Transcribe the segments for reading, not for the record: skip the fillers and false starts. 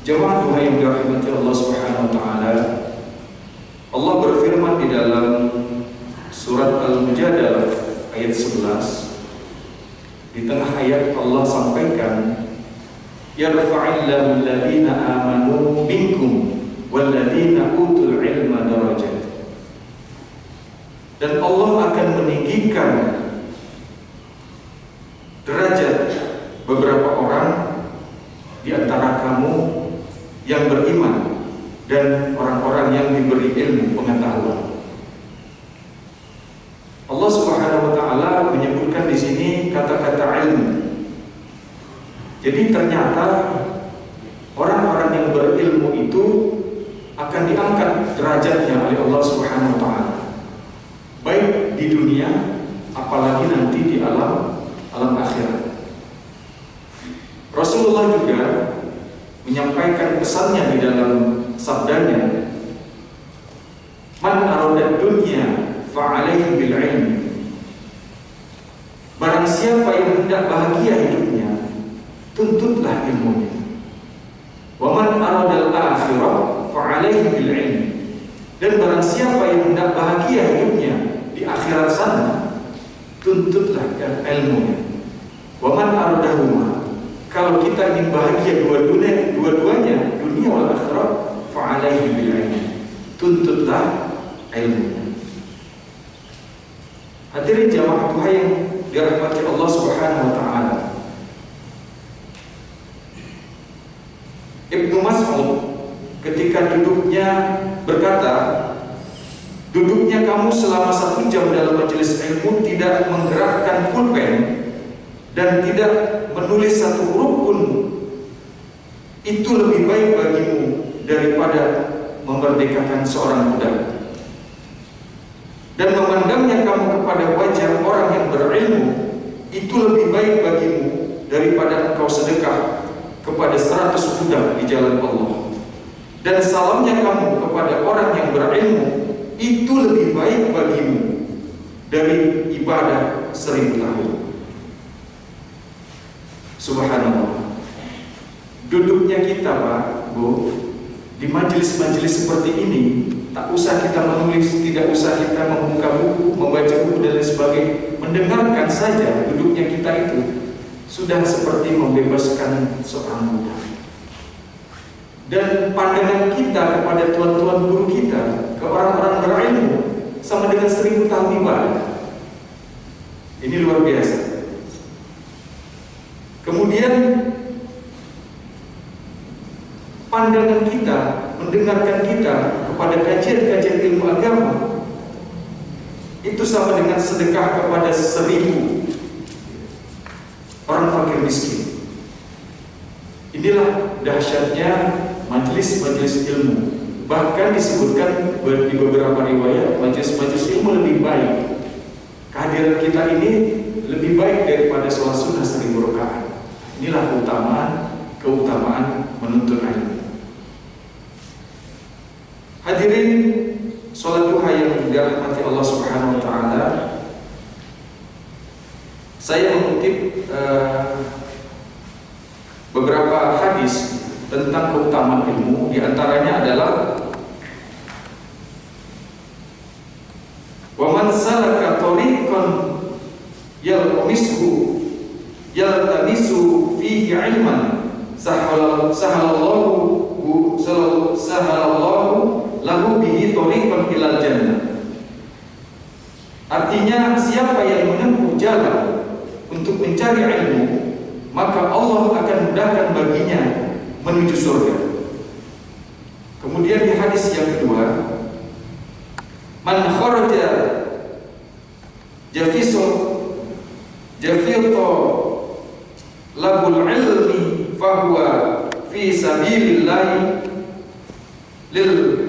Jemaah Tuhan yang dirahmati Allah Subhanahu wa taala, Allah berfirman di dalam surat Al-Mujadalah ayat 11. Di tengah ayat Allah sampaikan, yarfa'illahu alladhina amanu minkum walladhina utul ilma darajat. Dan Allah akan meninggikan derajat beberapa orang di antara kamu yang beriman dan orang-orang yang diberi ilmu pengetahuan. Allah Subhanahu wa taala menyebutkan di sini kata-kata ilmu. Jadi ternyata orang-orang yang berilmu itu akan diangkat derajatnya oleh Allah Subhanahu wa taala. Baik di dunia apalagi nanti di alam akhirat. Rasulullah juga menyampaikan pesannya di dalam sabdanya, man arada dunya fa'alaihi bil ilmi. Barang siapa yang hendak bahagia hidupnya, tuntutlah ilmunya. Wa man arada al akhirah fa'alaihi bil ilmi. Dan barang siapa yang hendak bahagia hidupnya di akhirat sana, tuntutlah ilmunya. Wa man aradahuma. Kalau kita ingin bahagia dua-duanya, dunia wal akhirat, fa'alaihi bil ilmi. Tuntutlah ilmunya. Hadirin jamaah Tuhan yang dirahmati Allah Subhanahu wa taala. Ibnu Mas'ud ketika duduknya berkata, duduknya kamu selama 1 jam dalam majelis ilmu tidak menggerakkan pulpen dan tidak menulis satu huruf pun, itu lebih baik bagimu daripada memerdekakan seorang budak. Dan memandangnya kamu kepada wajah orang yang berilmu, itu lebih baik bagimu daripada engkau sedekah kepada 100 budak di jalan Allah. Dan salamnya kamu kepada orang yang berilmu, itu lebih baik bagimu dari ibadah 1000 tahun. Subhanallah. Duduknya kita, Pak, Bu, di majelis-majelis seperti ini, tak usah kita menulis, tidak usah kita membuka buku, membaca buku dan lain sebagainya. Mendengarkan saja duduknya kita itu sudah seperti membebaskan seorang budak. Dan pandangan kita kepada tuan-tuan guru kita, ke orang-orang berilmu, sama dengan 1000 tahun ibadah. Ini luar biasa. Kemudian pandangan kita, mendengarkan kita kepada kajian-kajian ilmu agama, itu sama dengan sedekah kepada 1000 orang fakir miskin. Inilah dahsyatnya majelis-majelis ilmu. Bahkan disebutkan di beberapa riwayat, majelis-majelis ilmu lebih baik, kehadiran kita ini lebih baik daripada sholat sunnah 1000 rakaat. Inilah keutamaan menuntut ilmu. Hadirin sholat duha yang dirahmati Allah Subhanahu wa taala, saya mengutip beberapa hadis tentang keutamaan ilmu. Di antaranya adalah, wa man salaka tariqan yaltamisu fihi ilman sahalallahu lahu bihi tariqan ilal jannah. Artinya, siapa yang menempuh jalan untuk mencari ilmu, maka Allah akan mudahkan baginya menuju surga. Kemudian di hadis yang kedua, man kharaja jafito labul ilmi fahuwa fi sabilillah lil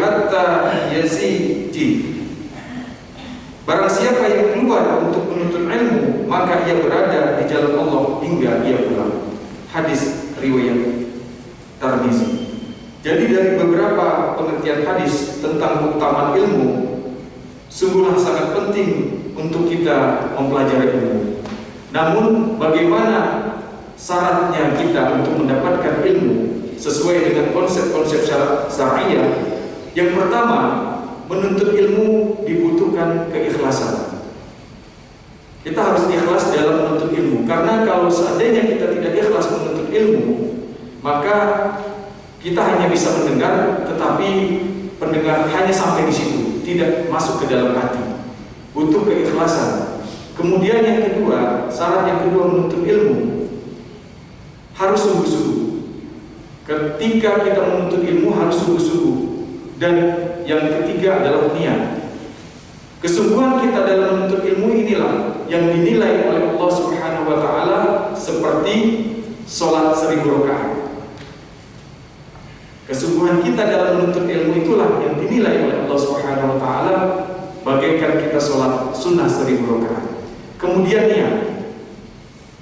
hatta yaziji. Barang siapa yang keluar untuk menuntut ilmu, maka ia berada di jalan Allah hingga ia pulang. Hadis riwayat Tirmizi. Jadi dari beberapa pengertian hadis tentang keutamaan ilmu, sungguhlah sangat penting untuk kita mempelajari ilmu. Namun bagaimana syaratnya kita untuk mendapatkan ilmu sesuai dengan konsep-konsep syariah? Yang pertama, menuntut ilmu dibutuhkan keikhlasan. Kita harus ikhlas dalam menuntut ilmu, karena kalau seandainya kita tidak ikhlas menuntut ilmu, maka kita hanya bisa mendengar, tetapi pendengar hanya sampai di situ, tidak masuk ke dalam hati. Butuh keikhlasan. Kemudian yang kedua, syarat yang kedua menuntut ilmu harus sungguh-sungguh. Ketika kita menuntut ilmu harus sungguh-sungguh. Dan yang ketiga adalah niat. Kesungguhan kita dalam menuntut ilmu inilah yang dinilai oleh Allah Subhanahu wa taala seperti sholat 1000 rakaat. Kesungguhan kita dalam menuntut ilmu itulah yang dinilai oleh Allah Subhanahu wa taala bagaikan kita sholat sunnah 1000 rakaat. Kemudian niat.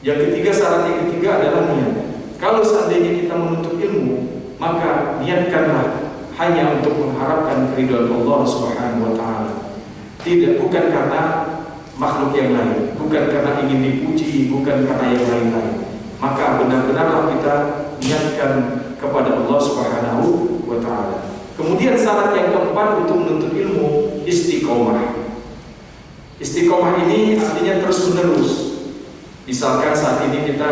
Yang ketiga, syarat yang ketiga adalah niat. Kalau seandainya kita menuntut ilmu, maka niatkanlah hanya untuk mengharapkan keridhaan Allah Subhanahu wa taala. Tidak, bukan karena makhluk yang lain, bukan karena ingin dipuji, bukan karena yang lain-lain. Maka benar-benarlah kita niatkan kepada Allah Subhanahu wa taala. Kemudian syarat yang keempat untuk menuntut ilmu, istiqomah. Istiqomah ini artinya terus-menerus. Misalkan saat ini kita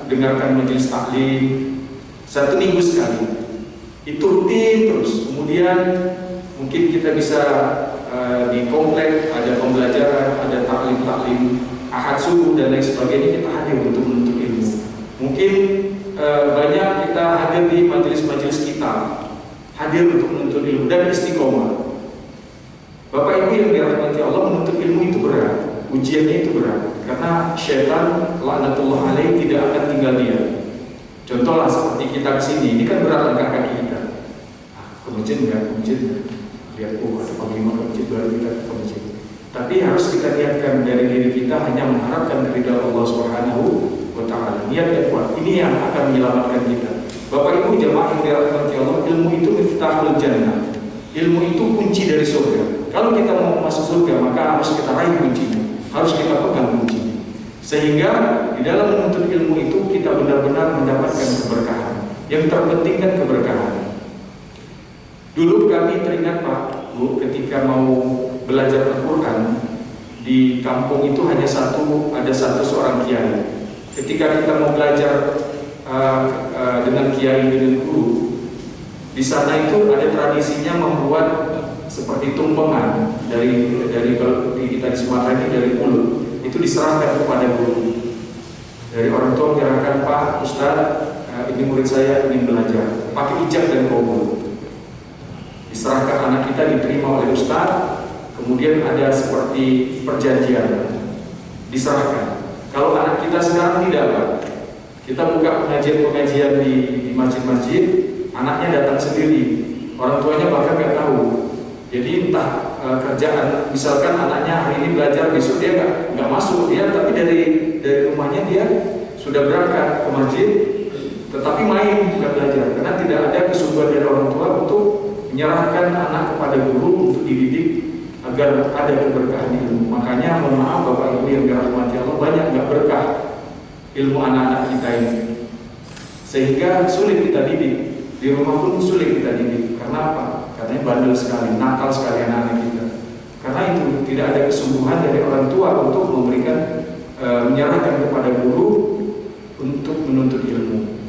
dengarkan majelis taklim 1 minggu sekali, itu rutin terus. Kemudian mungkin kita bisa di komplek ada pembelajaran, ada taklim ahad subuh dan lain sebagainya, kita hadir untuk menuntut ilmu. Mungkin banyak kita hadir hadir di majelis-majelis kita, hadir untuk menuntut ilmu dan istiqomah. Bapak Ibu yang dirahmati Allah, menuntut ilmu itu berat, ujiannya itu berat, karena syaitan laknatullah alaih tidak akan tinggal diam. Contohlah seperti kita kesini, ini kan berat langkah kaki kita. Ke masjid nggak? Ke masjid nggak? Lihat, ada panglima ke masjid, baru kita ke masjid. Tapi harus kita niatkan dari diri kita hanya mengharapkan keridhaan Allah Subhanahu wa Ta'ala. Niat yang kuat, ini yang akan menyelamatkan kita. Bapak Ibu jamaah yang dirahmati Allah, ilmu itu miftahul jannah. Ilmu itu kunci dari surga. Kalau kita mau masuk surga, maka harus kita raih kuncinya, harus kita pegang kuncinya. Sehingga di dalam menuntut ilmu itu kita benar-benar mendapatkan keberkahan. Yang terpenting kan keberkahan. Dulu kami teringat Pak, Bu, ketika mau belajar Al-Quran di kampung itu hanya ada satu seorang kiai. Ketika kita mau belajar dengan kiai, dengan guru, di sana itu ada tradisinya membuat seperti tumpengan dari kalau kita di Sumatera ini dari mulut, itu diserahkan kepada guru. Dari orang tua menyerahkan, Pak Ustadz, ini murid saya ingin belajar, pakai ijab dan qabul. Diserahkan anak kita, diterima oleh Ustadz, kemudian ada seperti perjanjian, diserahkan. Kalau anak kita sekarang tidak, Pak, kita buka pengajian-pengajian di masjid-masjid, anaknya datang sendiri, orang tuanya bahkan nggak tahu. Jadi entah kerjaan, misalkan anaknya hari ini belajar, besok dia nggak masuk, dia tapi dari rumahnya dia sudah berangkat ke masjid, tetapi main bukan belajar, karena tidak ada kesungguhan dari orang tua untuk menyerahkan anak kepada guru untuk dididik agar ada keberkahan ilmu. Makanya mohon maaf Bapak Ibu yang dirahmati Allah, banyak nggak berkah ilmu anak-anak kita ini, sehingga sulit kita didik. Di rumah pun sulit kita didik. Karena apa? Katanya bandel sekali, nakal sekali anak-anak kita. Karena itu tidak ada kesungguhan dari orang tua untuk memberikan, menyerahkan kepada guru untuk menuntut ilmu.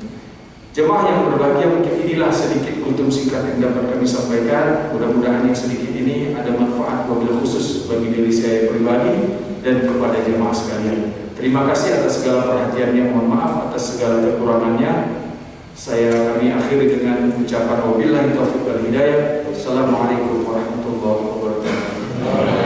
Jemaah yang berbahagia, mungkin inilah sedikit kultum singkat yang dapat kami sampaikan. Mudah-mudahan yang sedikit ini ada manfaat wabil khusus bagi diri saya pribadi dan kepada jemaah sekalian. Terima kasih atas segala perhatiannya, mohon maaf atas segala kekurangannya. Kami akhiri dengan ucapan wabillahi taufiq wal hidayah. Assalamualaikum warahmatullahi wabarakatuh.